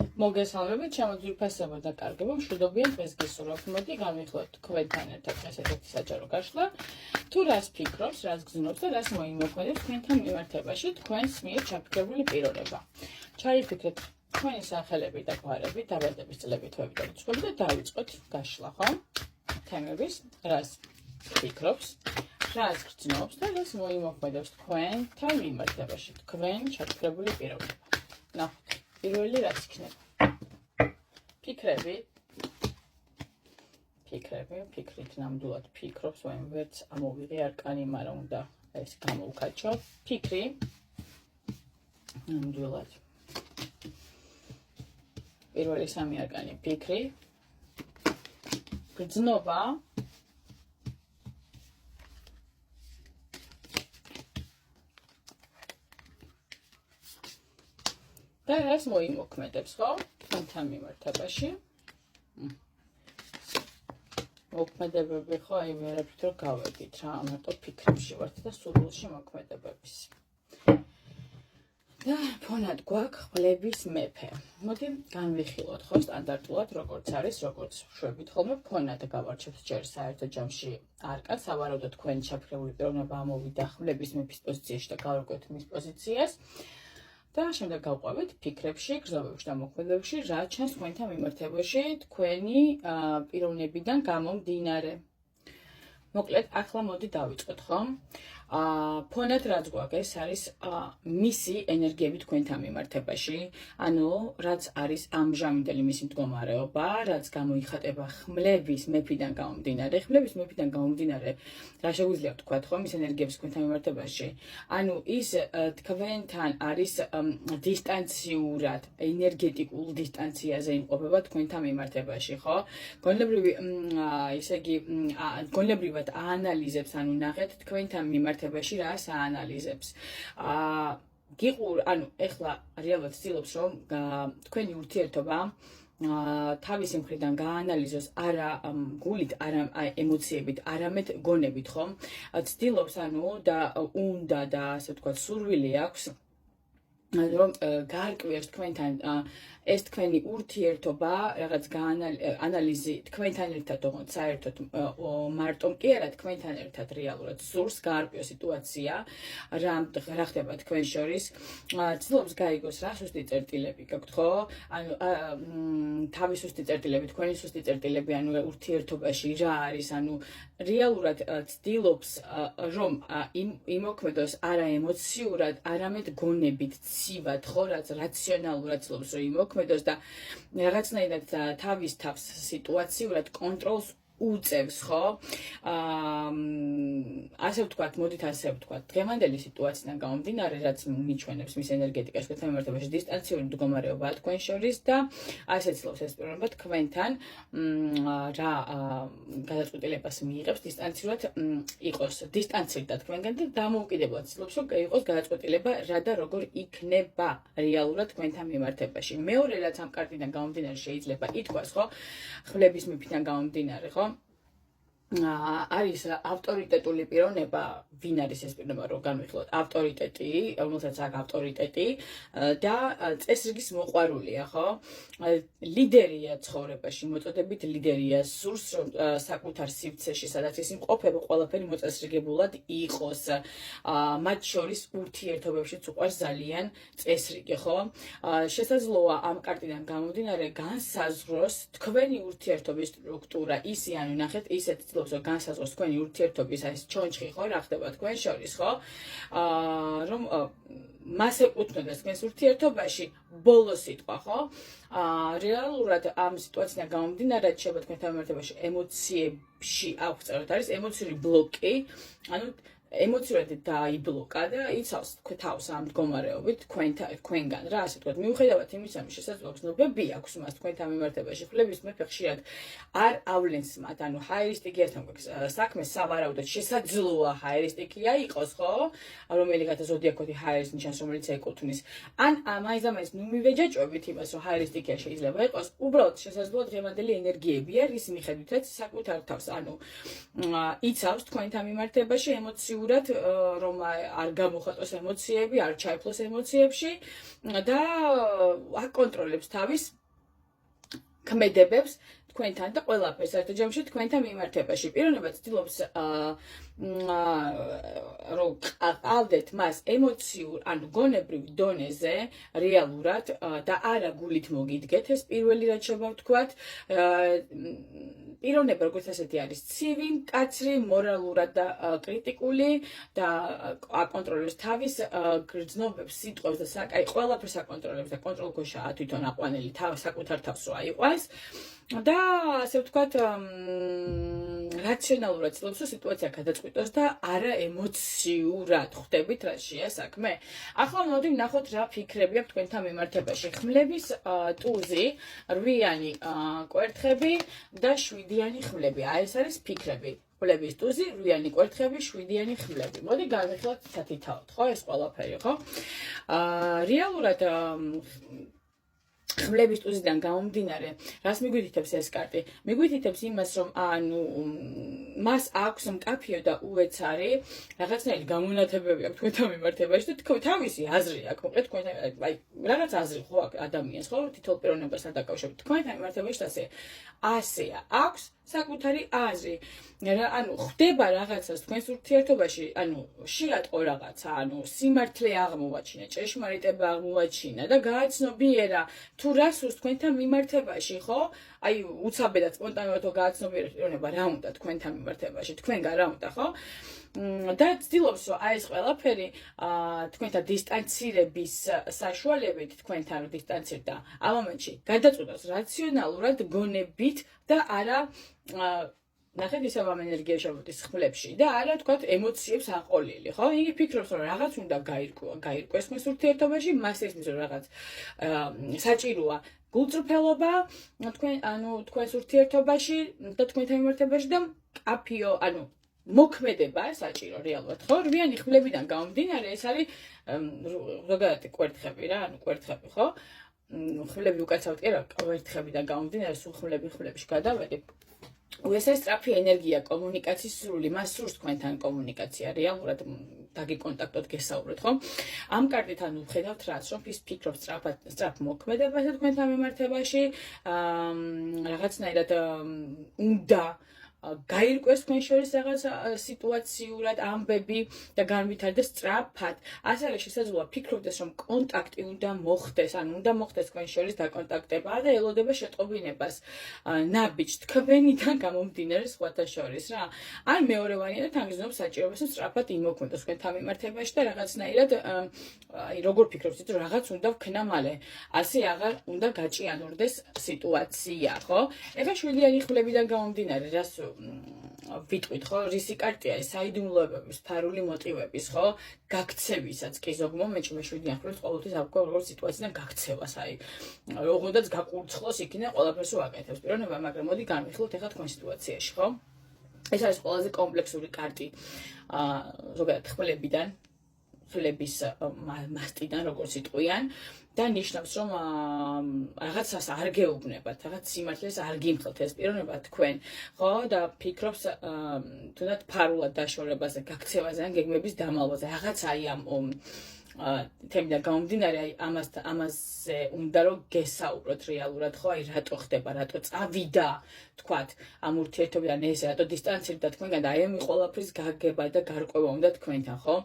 მოგესალმებით, ჩემო ძვირფასებო და კარგებო, მშვიდობიან დღეს გისურვებთ. მოდი განვიხილოთ თქვენთან ერთად დღეს ერთ-ერთი საჯარო გაშლა. თუ რას ფიქრობს, რას გზნობს და რას მოიმოქმედებს თქვენთან მიმართებაში თქვენს მიერ ჩაფიქრებული პიროვნება. ჩაიფიქრეთ თქვენი სახელები და გვარები, დაბადების წლები, თვეები და რიცხვები და დავიწყოთ გაშლა, ხო? თემების, რას ფიქრობს, რას გზნობს და რას მოიმოქმედებს თქვენთან მიმართებაში თქვენ ჩაფიქრებული პიროვნება. ნახოთ, პირველი რაც იქნება. ფიქრით ნამდვილად ფიქრობს, ვაიმე ვერც ამოვიღე არკანი, მაგრამ უნდა ეს გამოვკაჩო. ფიქრი ნამდვილად. პირველი სამი არკანი ფიქრი. გრძნობა. და რას მოიმოქმედებს, ხო? თქვენთან მიმართებაში. მოქმედებები ხო, აი ვერაფრით რომ გავედით რა, მარტო ფიქრებში ვართ და სურვილში მოქმედებების. და ფონად გვაქვს ხვლების მეფე. მოდი განვიხილოთ ხო სტანდარტულად როგორც არის, როგორც შვებით ხოლმე ფონად გავარჩევთ ჯერ საერთო ჯამში არკას, სავარაუდოდ თქვენი ჩაფიქრებული პიროვნება ამოვიდა ხვლების მეფის პოზიციაში და გავარკვევთ მის პოზიციას. და შემდეგ გავყვებით ფიქრებში, გრძნობებში და მოქმედებებში, რა ჩანს თქვენთან მიმართებაში თქვენი პიროვნებიდან გამომდინარე. მოკლედ, ახლა მოდი დავიწყოთ, ხო? ფონად რაც გვაქვს, ეს არის მისი ენერგიები თქვენთან მიმართებაში, ანუ რაც არის ამჟამინდელი მისი მდგომარეობა, რაც გამოიხატება ხმლების მეფიდან გამომდინარე. ხმლების მეფიდან გამომდინარე, რა შეგვიძლია ვთქვათ, ხო, მის ენერგიებს თქვენთან მიმართებაში. ანუ ის თქვენთან არის დისტანციურად, ენერგეტიკულ დისტანციაზე იმყოფება თქვენთან მიმართებაში, ხო? გონებრივად აანალიზებს, ანუ ნახეთ თქვენთან მიმართებაში რას აანალიზებს. ანუ ეხლა რეალურად ვცდილობს, რომ თქვენი ურთიერთობა თავისი მხრიდან გაანალიზოს არა გულით, არა ემოციებით, არამედ გონებით, ხო? ვცდილობს, ანუ და უნდა და ასე ვთქვათ, სურვილი აქვს რომ გაარკვიოს თქვენთან ეს თქვენი ურთიერთობა, რაღაც ანალიზი თქვენთან ერთად, თუმცა საერთოდ მარტო კი არა, თქვენთან ერთად რეალურად სურს გაარკვიოს სიტუაცია, რა ხდება თქვენ შორის, ცდილობს გაიგოს რა სუსტი წერტილები გაქვთ, ხო? ანუ თავის სუსტი წერტილები, თქვენი სუსტი წერტილები, ანუ ურთიერთობაში რა არის, ანუ რეალურად ცდილობს რომ იმოქმედოს არა ემოციურად, არამედ გონებით, ცივად, ხო, რაც რაციონალურად ცდილობს რომ იმოქმედოს და რაღაცნაირად თავის თავს სიტუაციურად კონტროლს უწევს, ხო? ასე ვთქვათ, მოდით ასე ვთქვათ, დღევანდელი სიტუაციიდან გამომდინარე, რაც მიჩვენებს მის ენერგეტიკას თქვენთან მიმართებაში დისტანციური მდგომარეობაა თქვენ შორის და ასე ცდილობს ეს პიროვნება თქვენთან რა გადაწყვეტილებას მიიღებს, დისტანციურად იყოს დისტანცირდა თქვენგან და დამოუკიდებლად ცდილობს რომ იყოს გადაწყვეტილება რა და როგორ იქნება რეალურად თქვენთან მიმართებაში. მეორე რაც ამ კარტიდან გამომდინარე შეიძლება ითქვას, ხო? ხვლების მეფიდან გამომდინარე, ხო? არის ავტორიტეტული პიროვნება, ვინ არის ეს პიროვნება, რომ განვიხილოთ, ავტორიტეტი, რომელსაც აქვს ავტორიტეტი და წესრიგის მოყვარულია, ხო? ლიდერია ცხოვრებაში, მოწოდებით ლიდერია, სურს რომ საკუთარ სივრცეში, სადაც ის იმყოფება, ყველაფერი მოწესრიგებულად იყოს. მათ შორის ურთიერთობებშიც უყვარს ძალიან წესრიგი, ხო? შესაძლოა ამ კარტიდან გამომდინარე განსაზღვროს თქვენი ურთიერთობის სტრუქტურა, ისე ანუ ნახეთ, ისეთ რომ განსაზღვროს თქვენი ურთიერთობის ეს ჩონჩხი, ხო, რა ხდება თქვენ შორის, ხო? რომ მას ეკუთვნოდეს თქვენს ურთიერთობაში ბოლო სიტყვა, ხო? რეალურად ამ სიტუაციიდან გამომდინარე, შეიძლება თქვენთან მიმართებაში ემოციებში აღწეროთ, არის ემოციური ბლოკი, ანუ ემოციურად დაიბლოკა და იცავს თავს ამ მდგომარეობით თქვენგან რა, ასე ვთქვათ, მიუხედავად იმისა, რომ შესაძლოა გრძნობები აქვს მას თქვენთან მიმართებაში, ხვლების მეფე ხშირად არ ავლენს მათ, ანუ ჰაერისტიკიასთან გვაქვს საქმე, სავარაუდოდ შესაძლოა ჰაერისტიკია იყოს, ხო? რომელიღათა ზოდიაქოთი ჰაერის ნიშანს, რომელიც ეკუთვნის. ან მაინც ნუ მივეჯაჭვებით იმას, რომ ჰაერისტიკია შეიძლება იყოს, უბრალოდ შესაძლოა დღევანდელი ენერგიებია, რის მიხედვითაც საკუთარ თავს, ანუ იცავს თქვენთან მიმართებაში ემოციურ აქტიურად რომ არ გამოხატოს ემოციები, არ ჩაიფლოს ემოციებში და აკონტროლებს თავის ქმედებებს თქვენთან და ყველაფერს საერთო ჯამში თქვენთან მიმართებაში. პიროვნება ცდილობს რომ ყავდეთ მას ემოციურ, ანუ გონებრივ დონეზე რეალურად და არა გულით მოგიდგეთ, ეს პირველი რაც შევა ვთქვათ. პიროვნება როგორც ასეთი არის ცივი, მკაცრი, მორალურად და კრიტიკული და აკონტროლებს თავის გრძნობებს, სიტყვებს და ყველაფერს აკონტროლებს და კონტროლქვეშაა თვითონ აყვანილი საკუთარ თავს რო აიყვანს. და ასე ვთქვათ, რაციონალურად ცდილობს რომ სიტუაცია გადაწყვიტოს და არა ემოციურად ხვდებით რაშია საქმე. ახლა მოდი ვნახოთ რა ფიქრები აქვს თქვენთან მიმართებაში. ხმლების ტუზი, 8-იანი კვერთხები და 7-იანი ხმლები. ეს არის ფიქრები. ხმლების ტუზი, 8-იანი კვერთხები, 7-იანი ხმლები. მოდი განვიხილოთ თითქოს, ხო, ეს ყველაფერი, ხო? რეალურად ხმლების ტუზიდან გამომდინარე, რას მიგვითითებს ეს კარტი? მიგვითითებს იმას, რომ მას აქვს მკაფიო და უეცარი რაღაცნაირი გამონათებები აქვს თქვენთან მიმართებაში და თავისი აზრი აქვს, მოკლედ თქვენთან, აი, რაღაც აზრი ხო აქვს ადამიანს, ხო, თითოეულ პიროვნებასთან დაკავშირებით. თქვენთან მიმართებაში ასეა, აქვს საკუთარი აზრი. ანუ ხდება რაღაცას თქვენს ურთიერთობაში, ანუ შეატყო რაღაცა, ანუ სიმართლე აღმოვაჩინა, ჭეშმარიტება აღმოვაჩინა და გააცნობიერა თუ რას უსურს თქვენთან მიმართებაში, ხო? აი, უცაბედად სპონტანურად გააცნობიერებს პიროვნება რა უნდა თქვენთან მიმართებაში, თქვენგან რა უნდა, ხო? და ცდილობს რომ აი ეს ყველაფერი თქვენთან დისტანცირების საშუალებით თქვენთან დისტანცირდა ამ მომენტში გადაწყვიტოს რაციონალურად გონებით და არა ნახეთ ისევ ამ ენერგია შემოდის ხმლებში და არა თქვათ ემოციებს აყოლილი, ხო? იგი ფიქრობს რომ რაღაც უნდა გაირკვეს თქვენს ურთიერთობაში, მას ისმის რომ რაღაც საჭიროა გულწრფელობა თქვენს ურთიერთობაში და თქვენთან მიმართებაში და კაფიო, ანუ მოქმედება საჭირო რეალურად, ხო? 8-იანი ხმლებიდან გამომდინარე, ეს არის ზოგადად კვერთხები რა, ანუ კვერთხები, ხო? ხმლები უკაცრავად კი არა, კვერთხებიდან გამომდინარე, სულ ხმლებში გადავედი. ეს არის სწრაფი ენერგია, კომუნიკაციის სრული, მას სურს თქვენთან კომუნიკაცია, რეალურად დაგიკონტაქტოთ, გესაუბროთ, ხო? ამ კარტით ანუ ხედავთ რაც, რომ ის ფიქრობს სწრაფ მოქმედებაზე თქვენთან მიმართებაში, რაღაცნაირად უნდა გაირკვეს თქვენ შორის რაღაც სიტუაციურად ამბები და განვითარდეს სწრაფად. ასევე შესაძლოა ფიქრობდეს, რომ კონტაქტი უნდა მოხდეს, ანუ უნდა მოხდეს თქვენ შორის დაკონტაქტება და ელოდება შეტყობინებას ნაბიჯ თქვენიდან გამომდინარე სხვათა შორის რა. ან მეორე ვარიანტად ანგიზნობს საჭიროებას, რომ სწრაფად იმოქმედოს თქვენთან მიმართებაში და რაღაცნაირად აი როგორ ფიქრობს, რომ რაღაც უნდა ვქნა მალე. ასე აღარ უნდა გაჭიანურდეს სიტუაცია, ხო? ეხლა 7-იანი ხმლებიდან გამომდინარე, რას ვიტყვით, ხო? რისი კარტია ეს საიდუმლოებების, ფარული მოტივების, ხო? გაქცევისაც კი ზოგ მომენტში მე 7-იან ხმლებს ყოველთვის აღვქვა როგორც სიტუაციიდან გაქცევას, აი როგორცაც გაკურცხლოს იქიდან ყველაფერს უაკეთებს პიროვნება, მაგრამ მოდი განვიხილოთ ეხლა თქვენ სიტუაციაში, ხო? ეს არის ყველაზე კომპლექსური კარტი ზოგადად ხმლებიდან, ხმლების მასტიდან, როგორც იტყვიან. და ნიშნავს, რომ რაღაცას არ გეუბნებათ, რაღაც სიმართლეს არ გიმხელთ ეს პიროვნება თქვენ, ხო? და ფიქრობს თუნდაც ფარულად დაშორებაზე, გაქცევაზე ან გეგმების დამალვაზე. რაღაც აი ამ თემიდან გამომდინარე, აი ამაზე უნდა რომ გესაუბროთ რეალურად, ხო? აი რატო ხდება, რატო წავიდა, თქვათ, ამ ურთიერთობიდან ეს, რატო დისტანცირდა თქვენგან და აი ამ ყველაფრის გაგება და გარკვევა უნდა თქვენთან, ხო?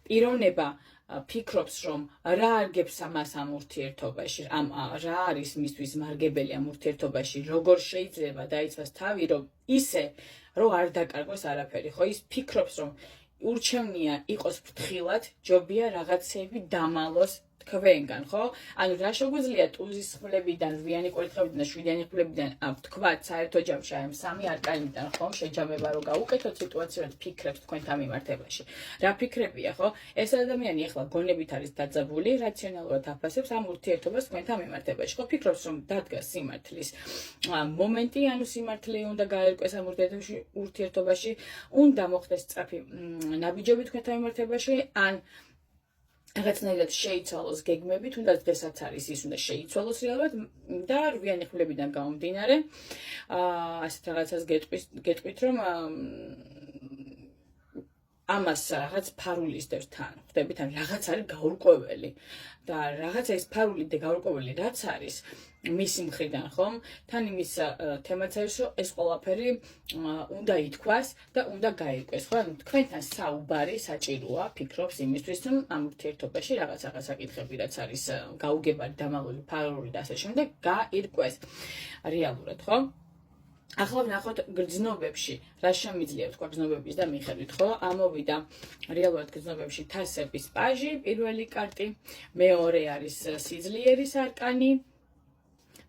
პიროვნება ფიქრობს, რომ რა არგებს ამას ამ ურთიერთობაში, რა არის მისთვის მარგებელი ამ ურთიერთობაში, როგორ შეიძლება დაიცვას თავი, რომ ისე, რომ არ დაკარგოს არაფერი, ხო? ის ფიქრობს, რომ ურჩევნია იყოს ფრთხილად, ჯობია რაღაცები დამალოს თქვენგან, ხო? ანუ რა შეგვიძლია ტუზის ხმლებიდან, 8-იანი კვერთხებიდან და 7-იანი ხმლებიდან ვთქვათ, საერთო ჯამში აი ამ 3 არკანიდან, ხო? შეჯამება რომ გაუკეთოთ სიტუაციურად ფიქრებს თქვენთან მიმართებაში. რა ფიქრებია, ხო? ეს ადამიანი ახლა გონებით არის დაძაბული, რაციონალურად აფასებს ამ ურთიერთობას თქვენთან მიმართებაში. ხო, ფიქრობს, რომ დადგას სიმართლის მომენტი, ანუ სიმართლე უნდა გაერკვეს ამ ურთიერთობაში, უნდა მოხდეს სწრაფი ნაბიჯები თქვენთან მიმართებაში, ან რაღაცნაირად შეიცვალოს გეგმები, თუნდაც დღესაც არის ის უნდა შეიცვალოს რეალურად და 8-იანი ხმლებიდან გამომდინარე, ასეთ რაღაცას გეტყვით, რომ ამას რაღაც ფარული ისდევს თან, ხვდებით, ან რაღაც არის გაურკვეველი და რაღაცა ის ფარული და გაურკვეველი რაც არის მისი მხრიდან, ხომ? თან იმის თემაც არის, რომ ეს ყველაფერი უნდა ითქვას და უნდა გაირკვეს, ხო? ანუ თქვენთან საუბარი საჭიროა, ფიქრობს იმისთვის, რომ ამ ურთიერთობაში რაღაცა საკითხები რაც არის გაუგებარი, დამალული, ფარული და ასე შემდეგ, გაირკვეს რეალურად, ხო? ახლა ვნახოთ გრძნობებში, რა შემიძლია თქვა გრძნობების და მიხედვით, ხო? ამოვიდა რეალურად გრძნობებში თასების პაჟი, პირველი კარტი, მეორე არის სიძლიერის არკანი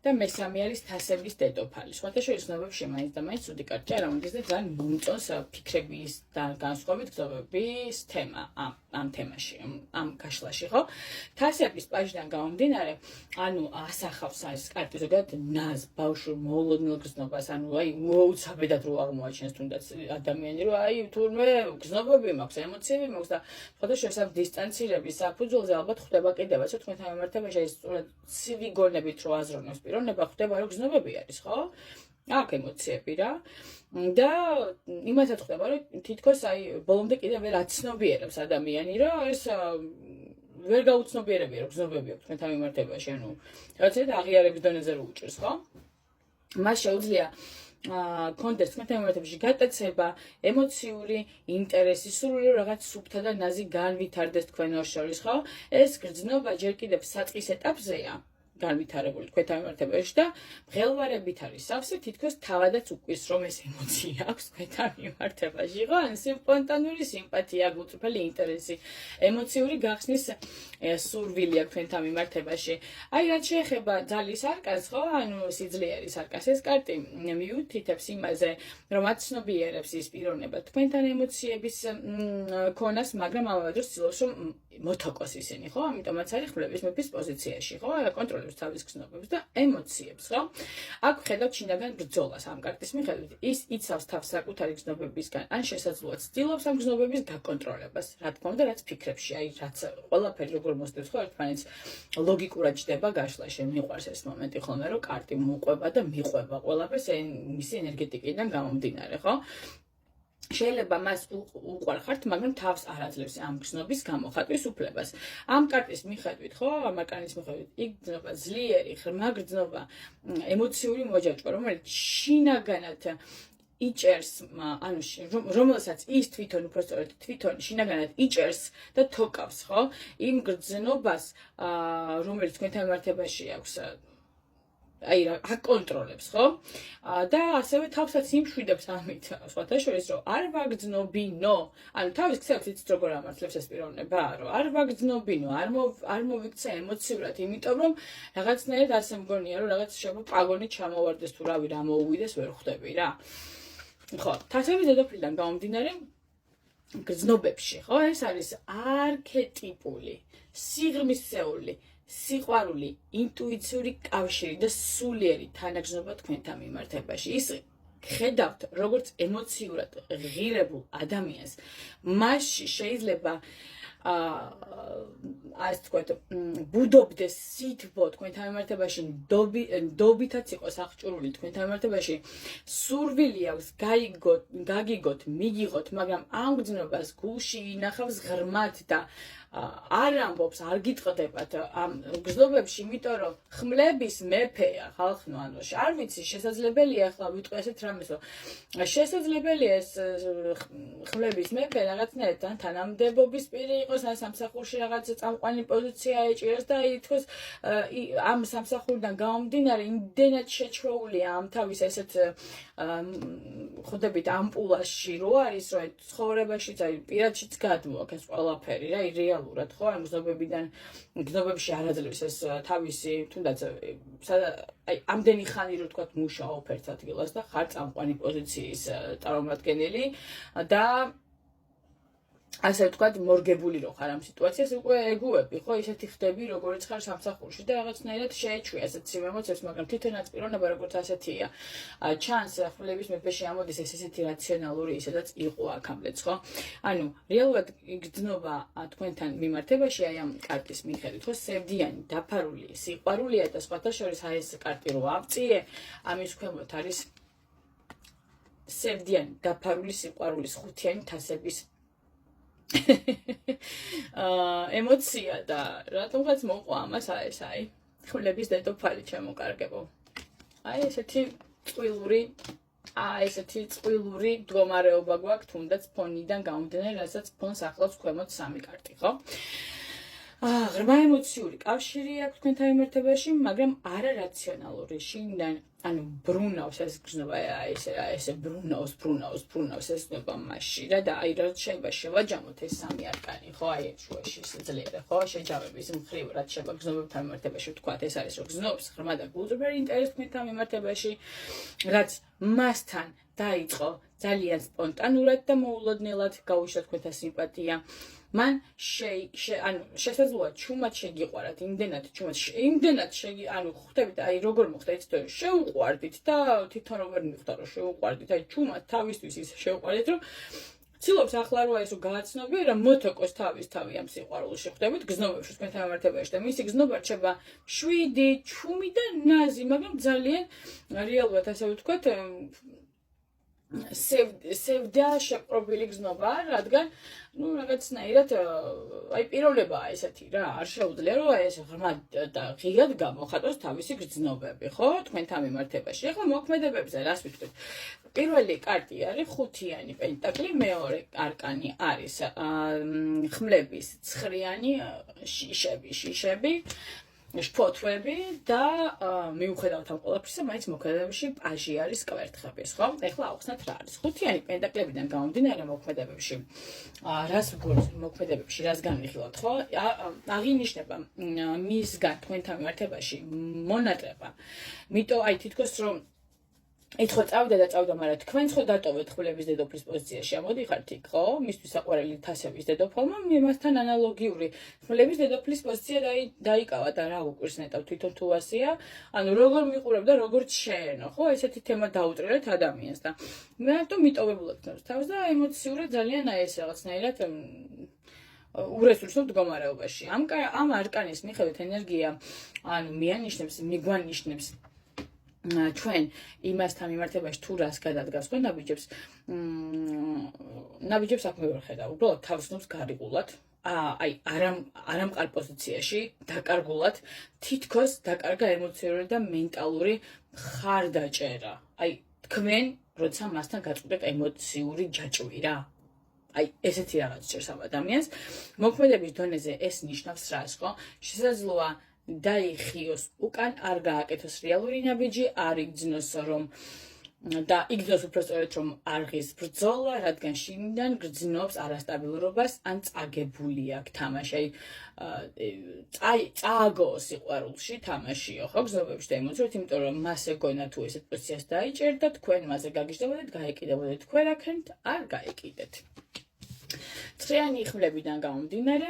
და მესამე არის თასების დედოფალი. სხვადასხვა გრძნობებში მაინც და მაინც ცუდი კარტი არ ამოდის და ძალიან მომწონს ფიქრების და განსხვავებით გრძნობების თემა ამ თემაში, ამ გაშლაში, ხო? თასების პაჟიდან გამომდინარე, ანუ ასახავს ეს კარტი ზოგადად ნაზ, ბავშვურ, მოულოდნელ გრძნობას, ანუ აი მოუცაბედად რო აღმოაჩენს თუნდაც ადამიანი, რომ აი თურმე გრძნობები მაქვს, ემოციები მაქვს და სხვადასხვა ეს დისტანცირების საფუძველზე ალბათ ხდება კიდევაც თქვენთან მიმართებაში ეს სწორედ ცივი გონებით რო აზროვნებს პიროვნება, ხდება რომ გრძნობები არის, ხო? აქ ემოციები რა. და იმასაც ხდება, რომ თითქოს აი ბოლომდე კიდევ ვერ აცნობიერებს ადამიანი, რომ ეს ვერ გაუცნობიერებია, რომ გრძნობები აქვს თქვენთან მიმართებაში, ანუ რაღაცა აღიარების დონეზე რო უჭერს, ხო? მას შეუძლია კონდეს თქვენთან მიმართებაში გატაცება, ემოციური ინტერესი, სურვილი რომ რაღაც სუფთა და ნაზი განვითარდეს თქვენ ორ შორის, ხო? ეს გრძნობა ჯერ კიდევ საწყის ეტაპზეა. განვითარებული თქვენთან მიმართებაში და მღელვარებით არის სავსე, თითქოს თავადაც უკვირს, რომ ეს ემოცია აქვს თქვენთან მიმართებაში, ხო? ან სპონტანური სიმპათია, გულწრფელი ინტერესი, ემოციური გახსნის სურვილი აქვს თქვენთან მიმართებაში. აი, რაც შეეხება ძალის არკანს, ხო? ანუ სიძლიერის არკანს, ეს კარტი მიუთითებს იმაზე, რომ აცნობიერებს ის პიროვნება თქვენთან ემოციების ქონას, მაგრამ ამავე დროს ცდილობს, რომ მოთოკოს ისინი, ხო? ამიტომაც არის ხმლების მეფის პოზიციაში, ხო? კონტროლებს თავის გრძნობებს და ემოციებს, ხო? აქ ხედავთ შინაგან ბრძოლას ამ კარტის მიხედვით. ის იცავს თავს საკუთარი გრძნობებისგან, ან შესაძლოა ცდილობს ამ გრძნობების გაკონტროლებას. რა თქმა უნდა, რაც ფიქრებში, აი, რაც ყველაფერი როგორ მოსდევს, ხო, ერთმანეთს ლოგიკურად ჯდება გაშლაში. მიყვარს ეს მომენტი ხოლმე, რომ კარტი მოუყვება და მიყვება ყველაფერს მისი ენერგეტიკიდან გამომდინარე, ხო? შეიძლება მას უყვარხართ, მაგრამ თავს არ აძლევს ამ გრძნობის გამოხატვის უფლებას. ამ კარტის მიხედვით, ხო, ამ არკანის მიხედვით, იქ გრძნობა ძლიერი, ღრმა გრძნობა, ემოციური მოჯაჭვა, რომელიც შინაგანად იჭერს, ანუ რომელსაც ის თვითონ შინაგანად იჭერს და თოკავს, ხო? იმ გრძნობას, რომელიც თქვენთან მიმართებაში აქვს აი რა აკონტროლებს, ხო? და ასევე თავსაც იმშვიდებს ამით, სხვათა შორის, რომ არ ვაგრძნობინო, ანუ თავის ქსელს იცით როგორ ამართლებს ეს პიროვნება, რომ არ ვაგრძნობინო, არ მოვიქცე ემოციურად, იმიტომ რომ რაღაცნაირად ასე მგონია, რომ რაღაც შეიძლება პაგონი ჩამოვარდეს თუ რავი რა მოუვიდეს, ვერ ხვდები რა. ხო, თასების დედოფლიდან გამომდინარე გრძნობებში, ხო, ეს არის არქეტიპული, სიღრმისეული სიყვარული, ინტუიციური კავშირი და სულიერი თანაგრძნობა თქვენთან მიმართებაში. ის ხედავთ როგორც ემოციურად ღირებულ ადამიანს, მასში შეიძლება ასე თქვათ, ბუდობდეს სითბო თქვენთან მიმართებაში, ნდობითაც იყოს აღჭურვილი თქვენთან მიმართებაში, სურვილი აქვს გაგიგოთ, მიგიღოთ, მაგრამ ამ გრძნობას გულში ინახავს ღრმად და არ ამბობს, არ გიტყდებათ ამ გრძნობებში, იმიტომ რომ ხმლების მეფეა ხალხნო, ანუ არ ვიცი, შესაძლებელია ახლა ვიტყვი ასეთ რამეს, რომ შესაძლებელია ეს ხმლების მეფე რაღაცნაირად თანამდებობის პირი იყოს, ან სამსახურში რაღაც წამყვანი პოზიცია ეჭიროს და ითქოს ამ სამსახურიდან გამომდინარე იმდენად შეჩვეულია ამ თავის ესეთ ხვდებით ამპულაში რო არის, რომ ცხოვრებაშიც აი პირადშიც გადმოაქვს ეს ყველაფერი რა, რეალურად ხო, ამ გრძნობებში არ აძლევს ეს თავისი თუნდაც აი ამდენი ხანი რო თქვა მუშაობ ერთ ადგილას და ხარ წამყვანი პოზიციის წარმომადგენელი და ასე ვთქვათ, მორგებული რო ხარ ამ სიტუაციას, უკვე ეგუები, ხო, ისეთი ხდები, როგორც ხარ სამსახურში და რაღაცნაირად შეეჩვია ასეთ ცივ ემოციებს, მაგრამ თვითონაც პიროვნება როგორც ასეთია. ჩანს ხმლების მეფეში ამოდის ესეთი რაციონალური, ისედაც იყო აქამდეც, ხო? ანუ რეალურად გრძნობა თქვენთან მიმართებაში აი ამ კარტის მიხედვით, ხო, სევდიანი, დაფარული, სიყვარულია და სხვათა შორის აი ეს კარტი რო ავწიე, ამის ქვემოთ არის სევდიანი, დაფარული სიყვარულის ხუთიანი თასების ემოცია და რატომღაც მოყვა ამას ეს ხმლების დედოფალი ჩემოკარგებო. ესეთი წყვილური მდგომარეობა გვაქვს, თუნდაც ფონიდან გამომდინარე, რასაც ფონს ახლავს ქვემოთ 3 კარტი, ხო? ღრმა ემოციური კავშირი აქვს თქვენთან მიმართებაში, მაგრამ არარაციონალური, შინიდან ანუ ბრუნავს ეს გრძნობა, ესე ბრუნავს ეს გრძნობა მასში და აი რაც შეიძლება შევაჯამოთ ეს 3 არკანი, ხო, აი შუაში სიძლიერე, ხო, შეჯამების მხრივ რაც შეიძლება გრძნობებთან მიმართებაში ვთქვათ, ეს არის რომ გრძნობს ღრმა და გულწრფელი ინტერესი თქვენთან მიმართებაში, რაც მასთან დაიწყო ძალიან სპონტანურად და მოულოდნელად გაუშვათ თქვენთან სიმპათია. მან შესაძლოა ჩუმად შეგიყვარათ, იმდენად ანუ ხვდებით, აი როგორ მოხდა ეს თორე შეუყვარდით და თვითონ როგორ მიხვდა რომ შეუყვარდით, აი ჩუმად თავისთვის ის შეუყვარდით, რომ ცდილობს ახლა რო ეს გააცნობია, რა მოთოკოს თავი ამ სიყვარულში ხვდებით გზნობებში თქვენთან მიმართებაში და მისი გზნობა რჩება 7, ჩუმი და ნაზი, მაგრამ ძალიან რეალურად ასე ვთქვათ, სევდა შეპყრობილი გზნობა, რადგან რაღაცნაირად აი პიროვნება ესეთი რა, არ შეუძლია რომ ეს ღრმა და ღიად გამოხატოს თავისი გზნობები, ხო, თქვენთან მიმართებაში. ახლა მოქმედებებზე რას ვიტყვით? პირველი კარტი არის ხუთიანი პენტაკლი, მეორე არკანი არის ხმლების ცხრიანი შიშები, შფოთვები და მიუხედავად ამ ყველაფრისა, მაინც მოქმედებებში პაჟი არის კვერთხების, ხო? ეხლა ავხსნათ რა არის. ხუთიანი პენტაკლებიდან გამომდინარე მოქმედებებში, რას განვიხილავთ, ხო? აღინიშნება მისგან თქვენთან მიმართებაში მონატრება. მიტო აი თითქოს რომ ეთქო წავდა, მაგრამ თქვენ ხო დატოვეთ ხმლების დედოფლის პოზიციაში, ამოდიხართ იქ, ხო? მისთვის საყვარელი თასების დედოფალმა მასთან ანალოგიური ხმლების დედოფლის პოზიცია დაიკავა და რა უკვირს ნეტავ თვითონ თუ ასია, ანუ როგორ მიყურებ და როგორ შეენო, ხო? ესეთი თემა დაუტრიალეთ ადამიანს და მე რატომ მიტოვებულად გნობს თავს და ემოციურად ძალიან აი ეს რაღაცნაირად ურესურსო მდგომარეობაში. ამ არკანის მიხედვით ენერგია ანუ მიგვანიშნებს ჩვენ იმასთან მიმართებაში თუ რას გადადგას, ხო ნაბიჯებს აქ მე ვერ ხედავ, უბრალოდ თავსნობს გარიყულად, აი არამყარ პოზიციაში, დაკარგულად, თითქოს დაკარგა ემოციური და მენტალური ხარდაჭერა. აი თქვენ როცა მასთან გაწყვეტეთ ემოციური ჯაჭვირა. აი ესეთი რაღაც ჭერს ამ ადამიანს. მოქმედების დონეზე ეს ნიშნავს რას, ხო? შესაძლოა დაიხიოს უკან არ გააკეთოს რეალური ნაბიჯი, არ იგრძნოს რომ და იგრძნოს უბრალოდ რომ არღის ბრძოლა, რადგან შინიდან გრძნობს არასტაბილურობას ან წაგებული აქვს თამაში. აი წააგოს სიყვარულში თამაშიო, ხო, გზნობებში და ემოციებით, იმიტომ რომ მას ეგონა თუ ესეთ პოზიციას დაიჭერდა, თქვენ მასზე გაგიჟდებოდეთ, გაეკიდებოდეთ, თქვენ აქეთ არ გაეკიდეთ. ცხრიანი ხმლებიდან გამომდინარე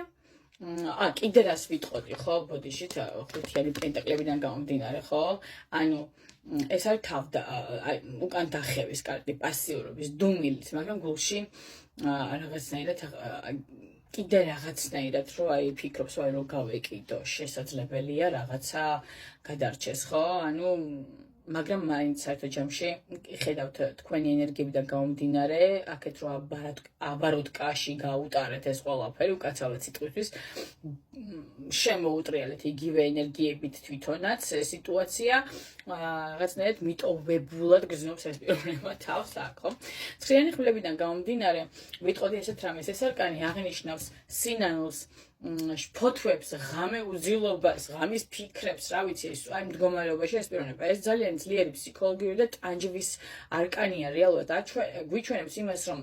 კიდე რას ვიტყოდი, ხო, ბოდიშით ხუთიანი პენტაკლებიდან გამომდინარე, ხო? ანუ ეს არის უკან დახევის კარტი, პასიურობის, დუმილით, მაგრამ გულში კიდე რაღაცნაირად რო აი ფიქრობს, რომ გავეკიდო, შესაძლებელია რაღაცა გადარჩეს, ხო? ანუ მაგრამ მაინც საერთო ჯამში ხედავთ თქვენი ენერგიებიდან გამომდინარე, აქეთ რო აბაროტკაში გაუტარეთ ეს ყველაფერი, უკაცრავად სიტყვის შემოუტრიალეთ იგივე ენერგიებით თვითონაც სიტუაცია, რაღაცნაირად მიტოვებულად გრძნობს ეს პიროვნება თავს აქ, ხო? ცხრიანი ხმლებიდან გამომდინარე, ვიტყოდი ესეთ რამეს, ეს არკანი აღნიშნავს სინანულს, შფოთვებს, ღამე უძილობას, ღამის ფიქრებს, რა ვიცი, აი მდგომარეობაში ეს პიროვნება. ეს ძალიან ძლიერი ფსიქოლოგიური და ტანჯვის არკანია, რეალურად გვიჩვენებს იმას, რომ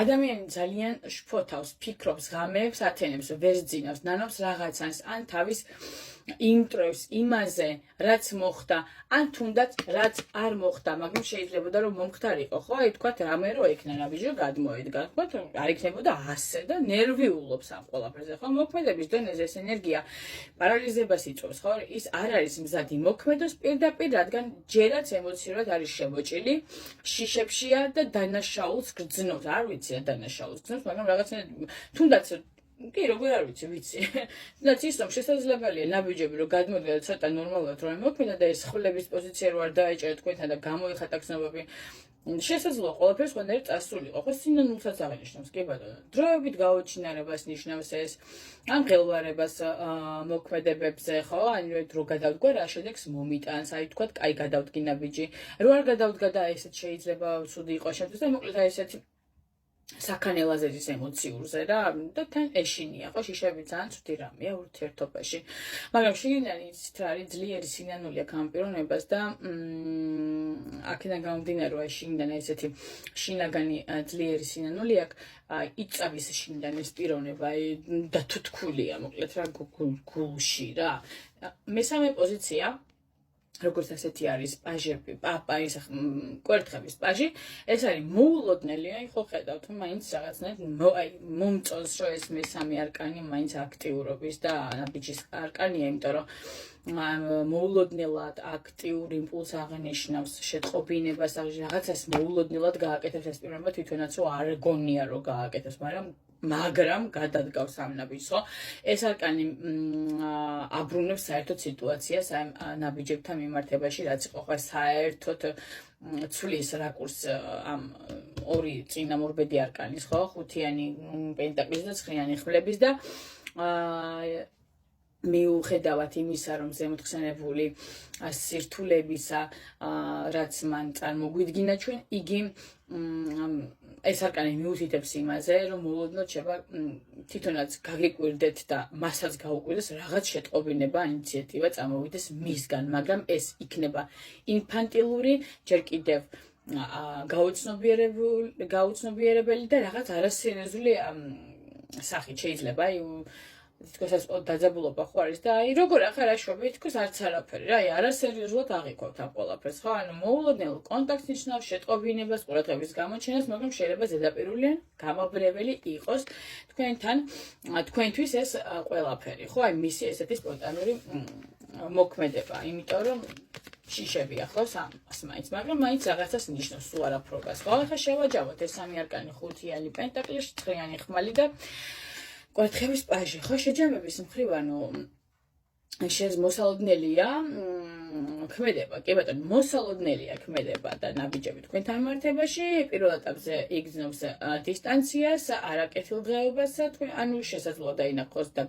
ადამიანი ძალიან შფოთავს, ფიქრობს, ღამეებს ათენებს, ვერძინავს, ნანობს რაღაცას, ან თავის იმტრევს იმაზე, რაც მოხდა, ან თუნდაც რაც არ მოხდა, მაგრამ შეიძლებოდა რომ მომხდარიყო, ხო? აი თქვათ რამე რო ექნა ნაბიჯი გადმოედგა, თქვათ არ იქნებოდა ასე და ნერვიულობს ამ ყველაფერზე, ხო? მოქმედების დონეზე ეს ენერგია პარალიზებას იწვევს, ხო? ის არ არის მზადი მოქმედოს პირდაპირ, რადგან ჯერაც ემოციურად არის შემოჭილი, შიშებშია და დანაშაულს გრძნობს, არ ვიცი რა დანაშაულს გრძნობს, მაგრამ რაღაცნაირად თუნდაც კი, როგორ არ ვიცი. თუნდაც ის რომ შესაძლებელია ნაბიჯები რომ გადმოდგა და ცოტა ნორმალურად რომ მოქმედა და ეს ხვლების პოზიცია რო არ დაეჭერა თქვენთან და გამოიხატა გზნობები შესაძლოა ყველაფერს ყველანაირ წასულიყო. ხო სინანულსაც აღნიშნავს, კი ბატონო. დროებით გაუჩინარებას ნიშნავს ეს ამ ხელვარებას მოქმედებებზე, ხო? ანუ დრო გადავდგა რა შედეგს მომიტანს, აი თქვათ, კაი გადავდგინა ნაბიჯი. რო არ გადავდგა და ესეც შეიძლება ცუდი იყოს შემთხვევით და მოკლედ აი ესეთი საქანელაზერის ემოციურზე რა და თან ეშინია ხო შიშები ძალიან ცუდი რამეა ურთიერთობაში მაგრამ შიგნიდან იცით რა არის ძლიერი სინანული აქვს ამ პიროვნებას და აქედან გამომდინარე რომ შიგნიდან ესეთი შინაგანი ძლიერი სინანული აქვს იწავის შიგნიდან ეს პიროვნება და თუთქულია მოკლედ რა გულში რა მესამე პოზიცია როგორც ასეთი არის პაჟები, პაპაის კვერთხების პაჟი, ეს არის მოულოდნელი, აი ხო ხედავთ, მაინც რაღაცნაირად აი მომწონს რომ ეს მესამე არკანი მაინც აქტიურობის და ნაბიჯის არკანია, იმიტომ რომ მოულოდნელად აქტიურ იმპულს აღნიშნავს შეტყობინებას, რაღაცას მოულოდნელად გააკეთებს ეს პიროვნება თვითონაც რომ არ გონია რომ გააკეთებს, მაგრამ გადადგავს ამ ნაბიჯს, ხო? ეს არკანი აბრუნებს საერთოდ სიტუაციას ამ ნაბიჯებთან მიმართებაში, რაც იყო ხარ საერთოდ ცვლის რაკურსს ამ ორი წინამორბედი არკანის, ხო? ხუთიანი პენტაკლის და ცხრიანი ხვლების და მიუხედავად იმისა, რომ ზემოთხსენებული სირთულებისა, რაც მან წარმოგვიდგინა ჩვენ, იგი ეს არკანი მიუთითებს იმაზე, რომ მოულოდნელად შევა თვითონაც გაგიკვირდეთ და მასაც გაუკვირდეს რაღაც შეტყობინება, ინიციატივა წამოვიდეს მისგან, მაგრამ ეს იქნება ინფანტილური, ჯერ კიდევ გაუცნობიერებელი და რაღაც არასერიოზული სახით შეიძლება, თქოს ეს დაძაბულობა ხო არის და აი როგორ ახლა რაშვები თქოს არც არაფერი რა აი არასერიოზულად აღიქვათ ამ ყველაფერს ხო ანუ მოულოდნელ კონტაქტს ნიშნავს შეტყობინებას ყურადღების გამოჩენას მაგრამ შეიძლება ზედაპირული გამაბრეველი იყოს თქვენთვის ეს ყველაფერი ხო აი მისი ესეთი სპონტანური მოქმედება იმიტომ რომ შიშები ახლავს ამას მაინც მაგრამ მაინც რაღაცას ნიშნავს სულ არაფრობას ხო ახლა შევაჯამოთ ეს სამი არკანი ხუთიანი პენტაკლი ცხრიანი ხმალი და კვერთხების პაჟი, ხო შეჯამების მხრივ, ანუ მოსალოდნელია ქმედება, კი ბატონო, მოსალოდნელია ქმედება და ნაბიჯები თქვენთან მიმართებაში, პირველ ეტაპზე იგრძნობს დისტანციას, არაკეთილდღეობას, ანუ შესაძლოა დაინახოს და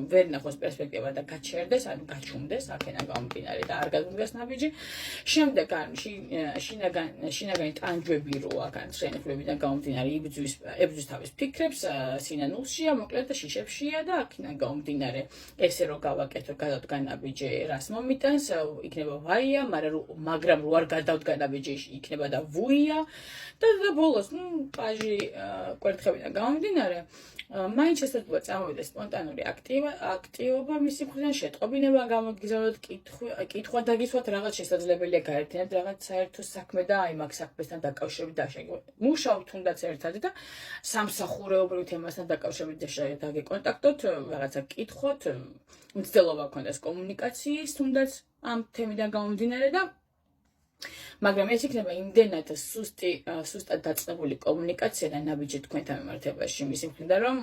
ვერ ნახოს პერსპექტივა და გაჩერდეს, ანუ გაჩუმდეს, აქედან გამომდინარე და არ გადმდგას ნაბიჯი. შემდეგ შინაგანი ტანჯვები რო აქ ან ცრენებიდან გამომდინარე ებრძვის თავის ფიქრებს, სინანულშია, მოკლედ და შიშებშია და აქედან გამომდინარე ესე რო გავაკეთო გადავდგა ნაბიჯი რას მომიტანს იქნება ვაია მაგრამ რო არ გადავდგა ნაბიჯი იქნება და ვუია და ბოლოს პაჟი კვერთხებიდან გამომდინარე მაინც შესაძლოა წამოვიდეს სპონტანური აქტივობა მისი მხრიდან შეტყობინება გამოგზავნოთ კითხვა დაგისვათ რაღაც შესაძლებელია გაერთიანებთ რაღაც საერთო საქმე და აი მაგ საქმესთან დაკავშირებით დაშეგოთ მუშაობთ თუნდაც ერთად და სამსახურეობრივ თემასთან დაკავშირებით დაგეკონტაქტოთ რაღაცა კითხოთ მცდელობა გქონდეს კომუნიკაციის თუნდაც ამ თემიდან გამომდინარე და მაგრამ ეს იქნება იმდენად სუსტად დაწყებული კომუნიკაცია და ნაბიჯი თქვენთან მიმართებაში მისი მხრიდან რომ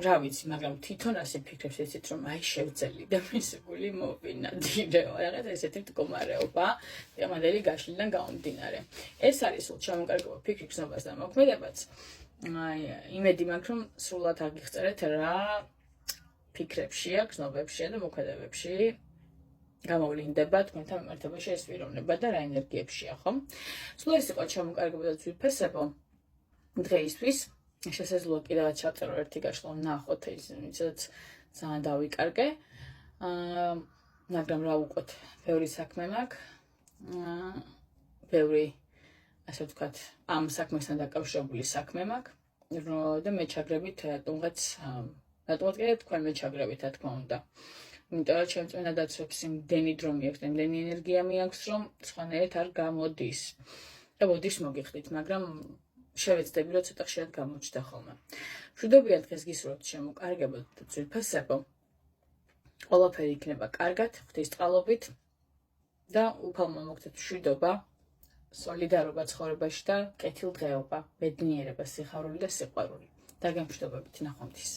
რა ვიცი მაგრამ თვითონ ასე ფიქრებს ესეთ რომ აი შევძელი და მისი გული მოვინადირეო რაღაც ესეთი მდგომარეობა ამადელი გაშლიდან გამომდინარე ეს არის სულ ჩამოკარგება ფიქრი გზნობას და მოქმედებაც აი იმედი მაქვს რომ სრულად აგიხსენეთ რა ფიქრებშია გზნობებშია და მოქმედებებში გამოვლინდება თქვენთან მიმართებაში ეს პიროვნება და რა ენერგიებშია ხო სულ ეს იყო ჩამოკარგება და ძვირფასებო დღეისთვის შესაძლოა კიდევაც ჩაწერო ერთი გაშლა ნახოთ ისიც ძალიან დავიკარგე მაგრამ რა უყოთ ბევრი საქმე მაქვს ბევრი ასე ვთქვათ ამ საქმესთან დაკავშირებული საქმე მაქვს და მე ჩაგრებით რატომღაც კიდე თქვენ მე ჩაგრებით რა თქმა უნდა იმიტომ რომ ჩემ წვენა დაცვებს იმდენი დრო მიაქვს და იმდენი ენერგია მიაქვს რომ სხვანაირად არ გამოდის და მოდის მოგიხდით მაგრამ შევეცდები რომ ცოტა ხშირად გამოჩნდა ხოლმე მშვიდობიან დღეს გისურვებთ შემოკარგებოდ და ძვირფასებო ყველაფერი იქნება კარგად ღვთის წყალობით და უფალმა მოგცეთ მშვიდობა სოლიდარობა ცხოვრებაში და კეთილდღეობა, ბედნიერება, სიხარული და სიყვარული. დაგემშვიდობებით, ნახვამდის.